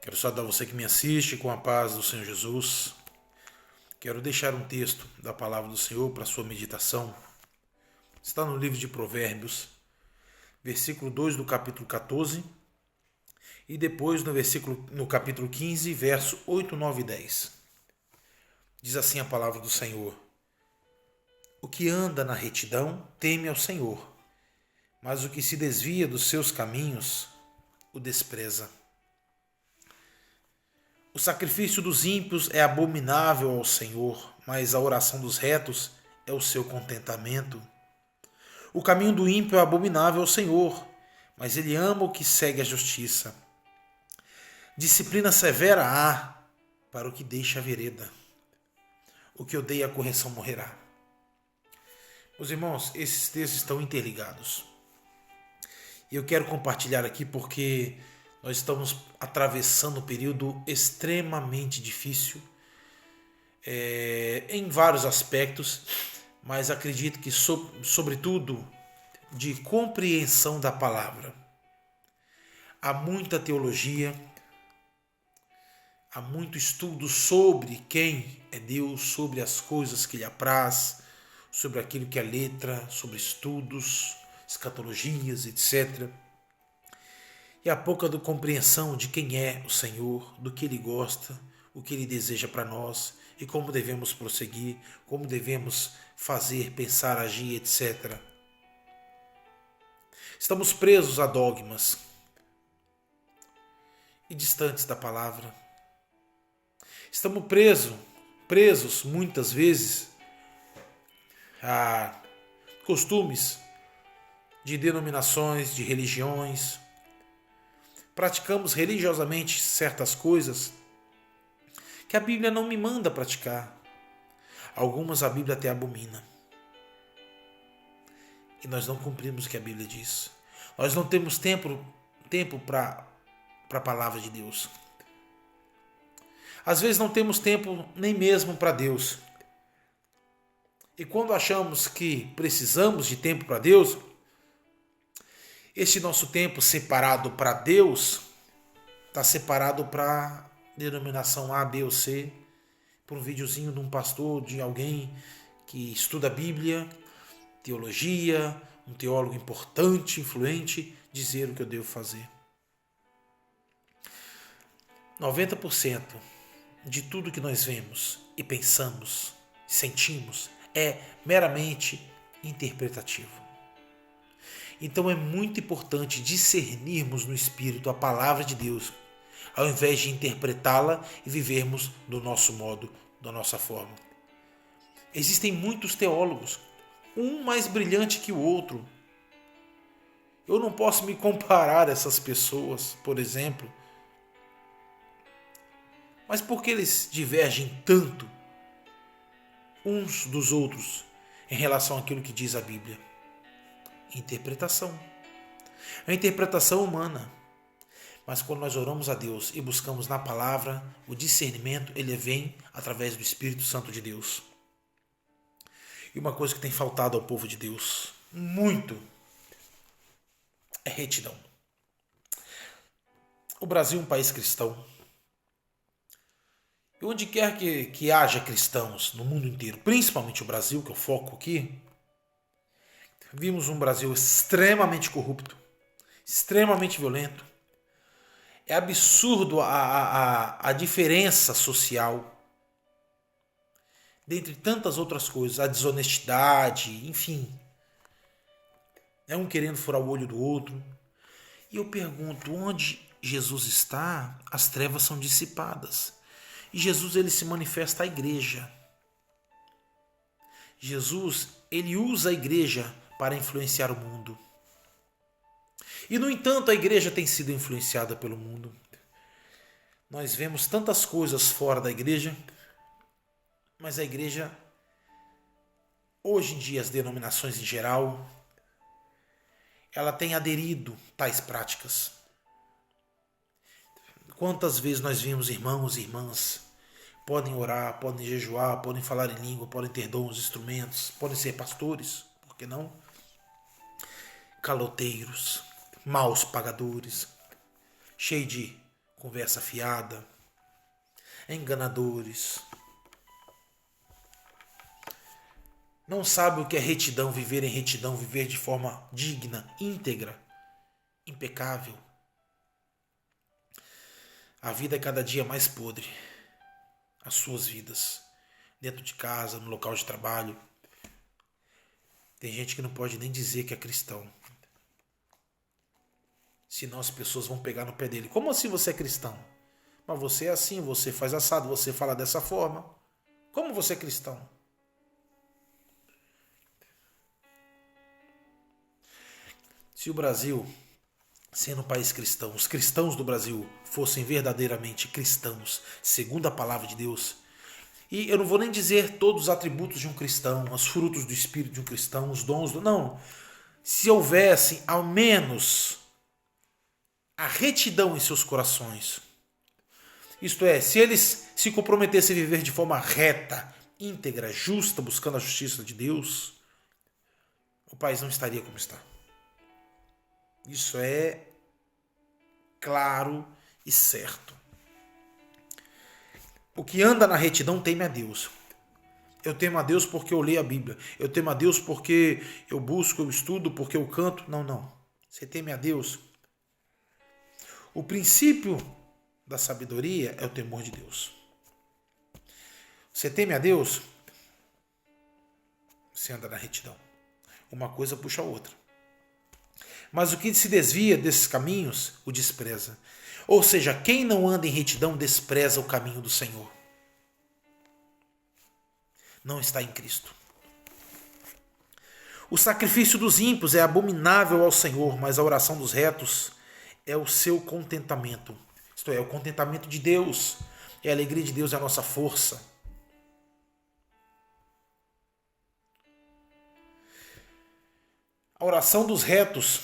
Quero saudar você que me assiste com a paz do Senhor Jesus. Quero deixar um texto da palavra do Senhor para sua meditação. Está no livro de Provérbios, versículo 2 do capítulo 14, e depois no capítulo 15, verso 8, 9 e 10. Diz assim a palavra do Senhor: O que anda na retidão teme ao Senhor, mas o que se desvia dos seus caminhos o despreza. O sacrifício dos ímpios é abominável ao Senhor, mas a oração dos retos é o seu contentamento. O caminho do ímpio é abominável ao Senhor, mas ele ama o que segue a justiça. Disciplina severa há para o que deixa a vereda. O que odeia a correção morrerá. Meus irmãos, esses textos estão interligados. E eu quero compartilhar aqui porque nós estamos atravessando um período extremamente difícil em vários aspectos, mas acredito que sobretudo de compreensão da palavra. Há muita teologia, há muito estudo sobre quem é Deus, sobre as coisas que lhe apraz, sobre aquilo que é letra, sobre estudos, escatologias, etc. E há pouca compreensão de quem é o Senhor, do que Ele gosta, o que Ele deseja para nós e como devemos prosseguir, como devemos fazer, pensar, agir, etc. Estamos presos a dogmas e distantes da palavra. Estamos presos muitas vezes a costumes de denominações, de religiões. Praticamos religiosamente certas coisas que a Bíblia não me manda praticar. Algumas a Bíblia até abomina. E nós não cumprimos o que a Bíblia diz. Nós não temos tempo para a palavra de Deus. Às vezes não temos tempo nem mesmo para Deus. E quando achamos que precisamos de tempo para Deus, este nosso tempo separado para Deus está separado para denominação A, B ou C, por um videozinho de um pastor, de alguém que estuda a Bíblia, teologia, um teólogo importante, influente, dizer o que eu devo fazer. 90% de tudo que nós vemos e pensamos, sentimos, é meramente interpretativo. Então é muito importante discernirmos no Espírito a palavra de Deus, ao invés de interpretá-la e vivermos do nosso modo, da nossa forma. Existem muitos teólogos, um mais brilhante que o outro. Eu não posso me comparar a essas pessoas, por exemplo. Mas por que eles divergem tanto uns dos outros em relação àquilo que diz a Bíblia? Interpretação. A interpretação humana. Mas quando nós oramos a Deus e buscamos na palavra, o discernimento, ele vem através do Espírito Santo de Deus. E uma coisa que tem faltado ao povo de Deus, muito, é retidão. O Brasil é um país cristão. E onde quer que haja cristãos no mundo inteiro, principalmente o Brasil, que eu foco aqui, vimos um Brasil extremamente corrupto, extremamente violento. É absurdo a diferença social, dentre tantas outras coisas, a desonestidade, enfim. É um querendo furar o olho do outro. E eu pergunto, onde Jesus está, as trevas são dissipadas. E Jesus, ele se manifesta à igreja. Jesus, ele usa a igreja para influenciar o mundo. E, no entanto, a igreja tem sido influenciada pelo mundo. Nós vemos tantas coisas fora da igreja, mas a igreja, hoje em dia, as denominações em geral, ela tem aderido tais práticas. Quantas vezes nós vimos irmãos e irmãs, podem orar, podem jejuar, podem falar em língua, podem ter dons, instrumentos, podem ser pastores, por que não? Caloteiros, maus pagadores, cheios de conversa fiada, enganadores. Não sabe o que é retidão, viver em retidão, viver de forma digna, íntegra, impecável. A vida é cada dia mais podre. As suas vidas, dentro de casa, no local de trabalho. Tem gente que não pode nem dizer que é cristão. Senão as pessoas vão pegar no pé dele. Como assim você é cristão? Mas você é assim, você faz assado, você fala dessa forma. Como você é cristão? Se o Brasil, sendo um país cristão, os cristãos do Brasil fossem verdadeiramente cristãos, segundo a palavra de Deus, e eu não vou nem dizer todos os atributos de um cristão, os frutos do Espírito de um cristão, os dons do... Não. Se houvesse ao menos a retidão em seus corações, isto é, se eles se comprometessem a viver de forma reta, íntegra, justa, buscando a justiça de Deus, o país não estaria como está. Isso é claro e certo. O que anda na retidão teme a Deus. Eu temo a Deus porque eu leio a Bíblia. Eu temo a Deus porque eu busco, eu estudo, porque eu canto. Não. Você teme a Deus. O princípio da sabedoria é o temor de Deus. Você teme a Deus, você anda na retidão. Uma coisa puxa a outra. Mas o que se desvia desses caminhos, o despreza. Ou seja, quem não anda em retidão despreza o caminho do Senhor. Não está em Cristo. O sacrifício dos ímpios é abominável ao Senhor, mas a oração dos retos é o seu contentamento. Isto é, o contentamento de Deus. É a alegria de Deus, é a nossa força. A oração dos retos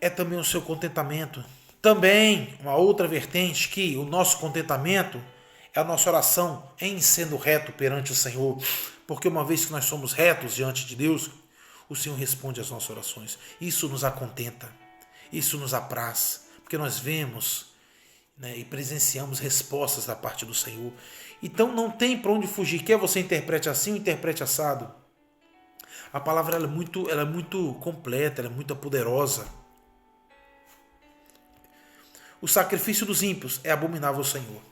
é também o seu contentamento. Também uma outra vertente que o nosso contentamento é a nossa oração em sendo reto perante o Senhor. Porque uma vez que nós somos retos diante de Deus, o Senhor responde às nossas orações. Isso nos acontenta, isso nos apraz, porque nós vemos, né, e presenciamos respostas da parte do Senhor. Então não tem para onde fugir. Quer você interprete assim ou interprete assado. A palavra ela é muito completa, ela é muito poderosa. O sacrifício dos ímpios é abominável ao Senhor.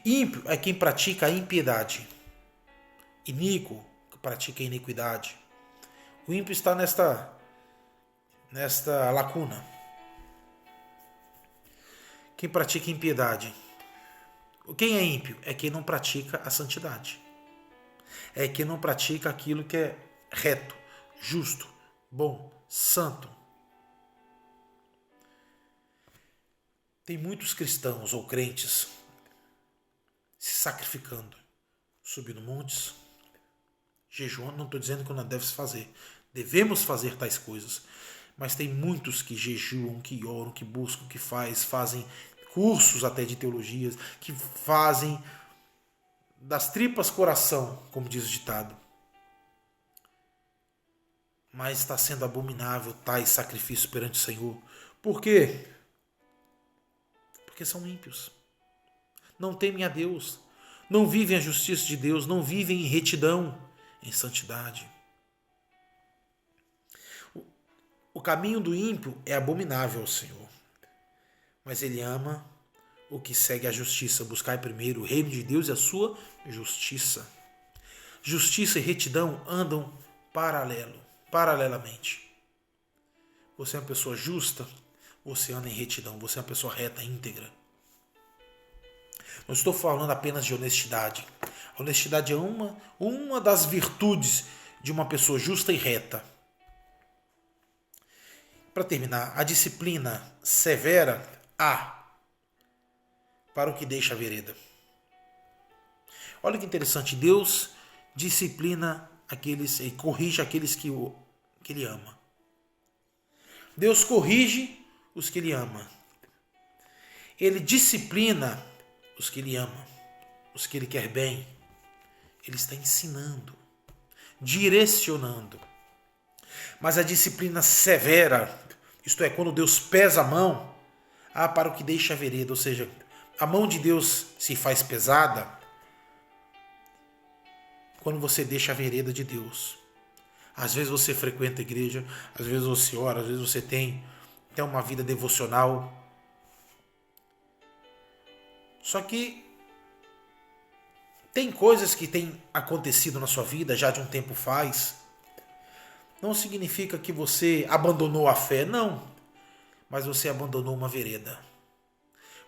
Ímpio é quem pratica a impiedade. Iníquo, que pratica a iniquidade. O ímpio está nesta lacuna. Quem pratica impiedade. Quem é ímpio? É quem não pratica a santidade. É quem não pratica aquilo que é reto, justo, bom, santo. Tem muitos cristãos ou crentes se sacrificando, subindo montes, jejuando. Não estou dizendo que não deve se fazer. Devemos fazer tais coisas. Mas tem muitos que jejuam, que oram, que buscam, que fazem cursos até de teologias, que fazem das tripas coração, como diz o ditado. Mas está sendo abominável tais sacrifícios perante o Senhor. Por quê? Porque são ímpios. Não temem a Deus. Não vivem a justiça de Deus. Não vivem em retidão, em santidade. O caminho do ímpio é abominável ao Senhor. Mas ele ama o que segue a justiça. Buscai primeiro o reino de Deus e a sua justiça. Justiça e retidão andam paralelamente. Você é uma pessoa justa, você anda em retidão. Você é uma pessoa reta, íntegra. Não estou falando apenas de honestidade. A honestidade é uma das virtudes de uma pessoa justa e reta. Para terminar, a disciplina severa para o que deixa a vereda. Olha que interessante, Deus disciplina aqueles e corrige aqueles que ele ama. Deus corrige os que ele ama. Ele disciplina os que ele ama, os que ele quer bem. Ele está ensinando, direcionando. Mas a disciplina severa, isto é, quando Deus pesa a mão, para o que deixa a vereda. Ou seja, a mão de Deus se faz pesada quando você deixa a vereda de Deus. Às vezes você frequenta a igreja, às vezes você ora, às vezes você tem uma vida devocional. Só que tem coisas que têm acontecido na sua vida já de um tempo faz. Não significa que você abandonou a fé, não. Mas você abandonou uma vereda.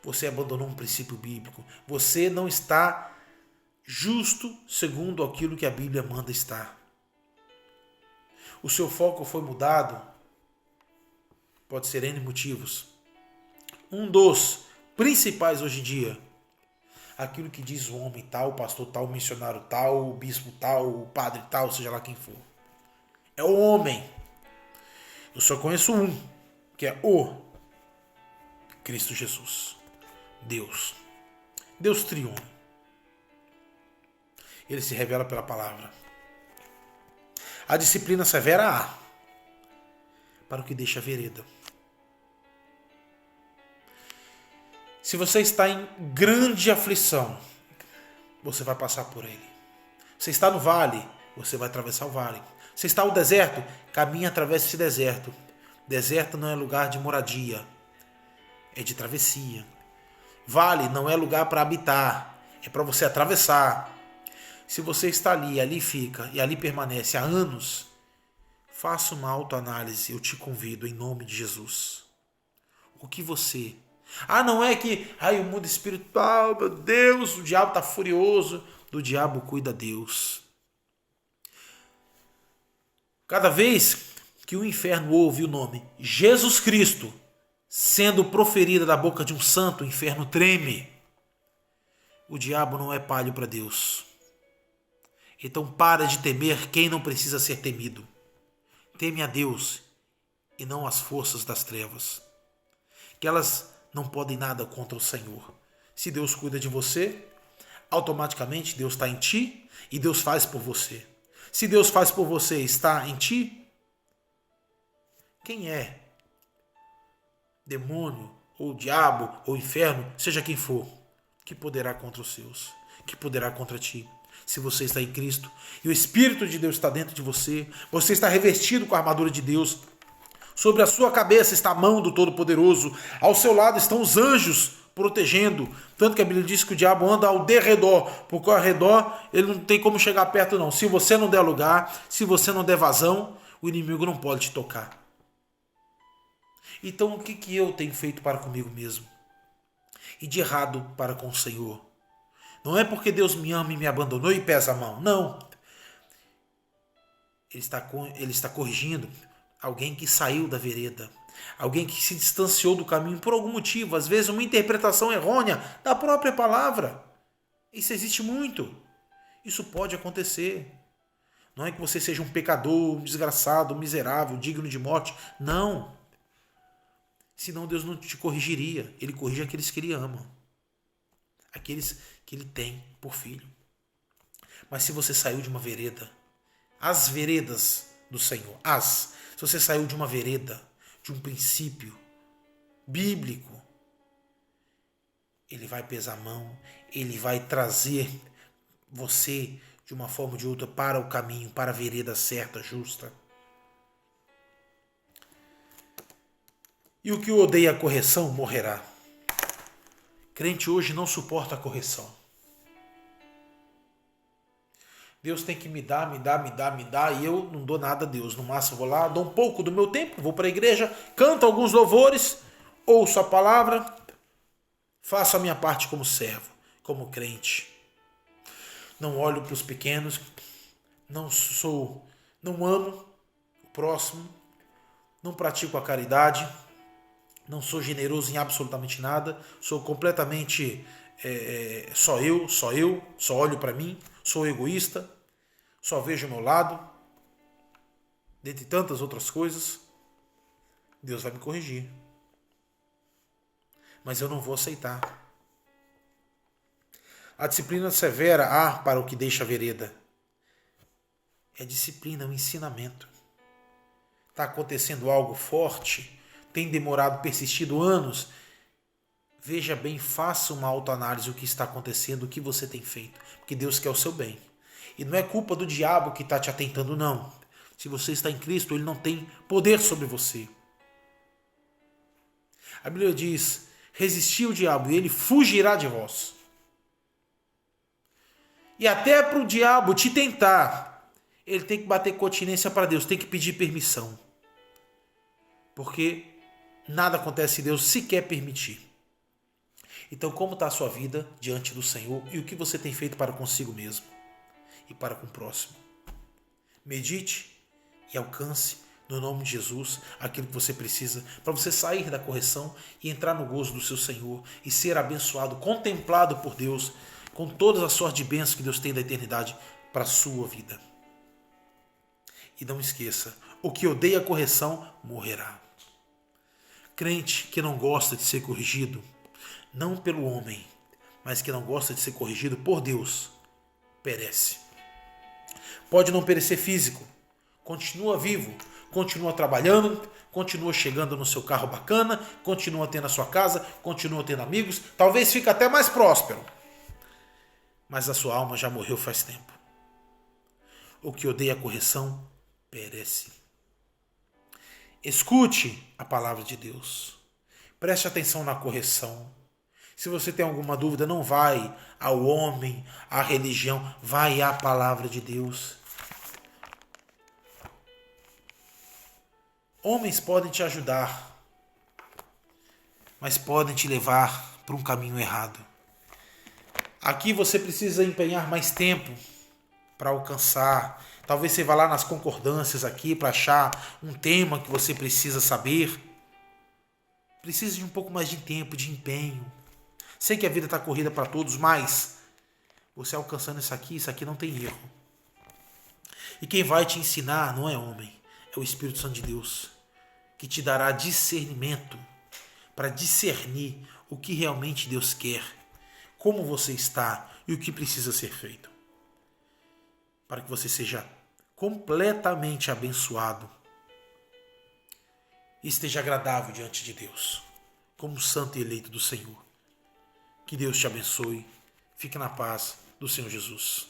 Você abandonou um princípio bíblico. Você não está justo segundo aquilo que a Bíblia manda estar. O seu foco foi mudado. Pode ser N motivos. Um dos principais hoje em dia, aquilo que diz o homem tal, o pastor tal, o missionário tal, o bispo tal, o padre tal, seja lá quem for. É o homem. Eu só conheço um, que é o Cristo Jesus. Deus. Deus triuno. Ele se revela pela palavra. A disciplina severa há para o que deixa a vereda. Se você está em grande aflição, você vai passar por ele. Você está no vale, você vai atravessar o vale. Você está no deserto, caminhe através desse deserto. Deserto não é lugar de moradia, é de travessia. Vale não é lugar para habitar, é para você atravessar. Se você está ali, ali fica e ali permanece há anos, faça uma autoanálise, eu te convido em nome de Jesus. O que você... não é que o mundo espiritual, meu Deus, o diabo está furioso. Do diabo cuida Deus. Cada vez que o inferno ouve o nome Jesus Cristo sendo proferido da boca de um santo, o inferno treme. O diabo não é palho para Deus. Então para de temer quem não precisa ser temido. Teme a Deus e não as forças das trevas, que elas não podem nada contra o Senhor. Se Deus cuida de você, automaticamente Deus está em ti e Deus faz por você. Se Deus faz por você e está em ti, quem é? Demônio, ou diabo, ou inferno, seja quem for, que poderá contra os seus, que poderá contra ti. Se você está em Cristo e o Espírito de Deus está dentro de você, você está revestido com a armadura de Deus. Sobre a sua cabeça está a mão do Todo-Poderoso. Ao seu lado estão os anjos protegendo. Tanto que a Bíblia diz que o diabo anda ao derredor, porque ao redor ele não tem como chegar perto não. Se você não der lugar, se você não der vazão, o inimigo não pode te tocar. Então o que eu tenho feito para comigo mesmo? E de errado para com o Senhor? Não é porque Deus me ama e me abandonou e pesa a mão. Não. Ele está corrigindo alguém que saiu da vereda. Alguém que se distanciou do caminho por algum motivo. Às vezes uma interpretação errônea da própria palavra. Isso existe muito. Isso pode acontecer. Não é que você seja um pecador, um desgraçado, um miserável, digno de morte. Não. Senão Deus não te corrigiria. Ele corrige aqueles que Ele ama. Aqueles que Ele tem por filho. Mas se você saiu de uma vereda, as veredas do Senhor, se você saiu de uma vereda, de um princípio bíblico, Ele vai pesar a mão, Ele vai trazer você de uma forma ou de outra para o caminho, para a vereda certa, justa. E o que odeia a correção morrerá. Crente hoje não suporta a correção. Deus tem que me dar, e eu não dou nada a Deus. No máximo vou lá, dou um pouco do meu tempo, vou para a igreja, canto alguns louvores, ouço a palavra, faço a minha parte como servo, como crente. Não olho para os pequenos, não amo o próximo, não pratico a caridade, não sou generoso em absolutamente nada, sou completamente só eu, só olho para mim, sou egoísta, só vejo o meu lado, dentre tantas outras coisas. Deus vai me corrigir, mas eu não vou aceitar. A disciplina severa para o que deixa a vereda. É disciplina, é um ensinamento. Está acontecendo algo forte, tem demorado, persistido anos, Veja bem, faça uma autoanálise do que está acontecendo, o que você tem feito, porque Deus quer o seu bem. E não é culpa do diabo que está te atentando, não. Se você está em Cristo, ele não tem poder sobre você. A Bíblia diz: resistir ao diabo e ele fugirá de vós. E até para o diabo te tentar, ele tem que bater continência para Deus, tem que pedir permissão. Porque nada acontece se Deus sequer permitir. Então, como está a sua vida diante do Senhor e o que você tem feito para consigo mesmo e para com o próximo? Medite e alcance, no nome de Jesus, aquilo que você precisa para você sair da correção e entrar no gozo do seu Senhor e ser abençoado, contemplado por Deus com todas as sortes de bênçãos que Deus tem da eternidade para a sua vida. E não esqueça, o que odeia a correção morrerá. Crente que não gosta de ser corrigido, não pelo homem, mas que não gosta de ser corrigido por Deus, perece. Pode não perecer físico, continua vivo, continua trabalhando, continua chegando no seu carro bacana, continua tendo a sua casa, continua tendo amigos, talvez fique até mais próspero. Mas a sua alma já morreu faz tempo. O que odeia a correção, perece. Escute a palavra de Deus. Preste atenção na correção. Se você tem alguma dúvida, não vai ao homem, à religião, vai à palavra de Deus. Homens podem te ajudar, mas podem te levar para um caminho errado. Aqui você precisa empenhar mais tempo para alcançar. Talvez você vá lá nas concordâncias aqui para achar um tema que você precisa saber. Precisa de um pouco mais de tempo, de empenho. Sei que a vida está corrida para todos, mas você alcançando isso aqui não tem erro. E quem vai te ensinar não é homem, é o Espírito Santo de Deus, que te dará discernimento para discernir o que realmente Deus quer, como você está e o que precisa ser feito, para que você seja completamente abençoado e esteja agradável diante de Deus, como santo e eleito do Senhor. Que Deus te abençoe. Fique na paz do Senhor Jesus.